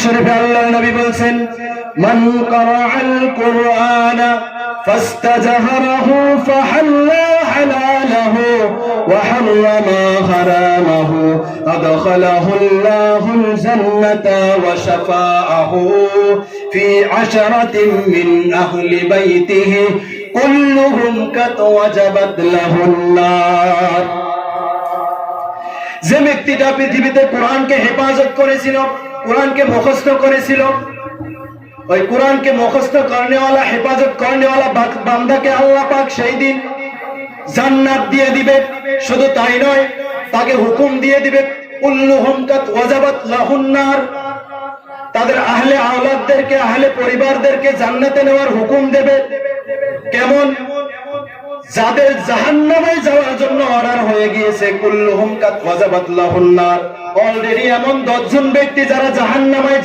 শরীফে আল্লাহর নবী বলেন, মান ক্বারাআল কুরআনা ফাস্তাজহারাহু ফাহাল্লা হালালাহু ওয়া হাররামা হারামাহু আদখালাহুল্লাহুল জান্নাতা ওয়া শাফাআহু ফি আশরাতিন মিন আহলি বাইতিহি কুল্লুহুম কাত ওয়াজাবাত লাহুন নার। যে ব্যক্তিটা পৃথিবীতে কোরআনকে হেফাজত করেছিল, কোরআনকে মুখস্থ করেছিল, ওই কোরআনকে মুখস্থ করনেওয়ালা, হেফাজত করনেওয়ালা বান্দাকে আল্লাহ পাক সেই দিন জান্নাত দিয়ে দিবে। শুধু তাই নয়, তাকে হুকুম দিয়ে দিবে কুল্লুহুম কাত ওয়াজাবাত লাহুন নার, তাদের আহলে আওলাদদেরকে, আহলে পরিবারদেরকে জান্নাতে নেওয়ার হুকুম দেবে। কেমন? যাদের জাহান্নামে যাওয়ার জন্য অর্ডার হয়ে গিয়েছে, কুল্লুহুম কাত ওয়াজাবাত লাহুন নার, অলরেডি এমন 10 জন ব্যক্তি যারা জাহান্নামে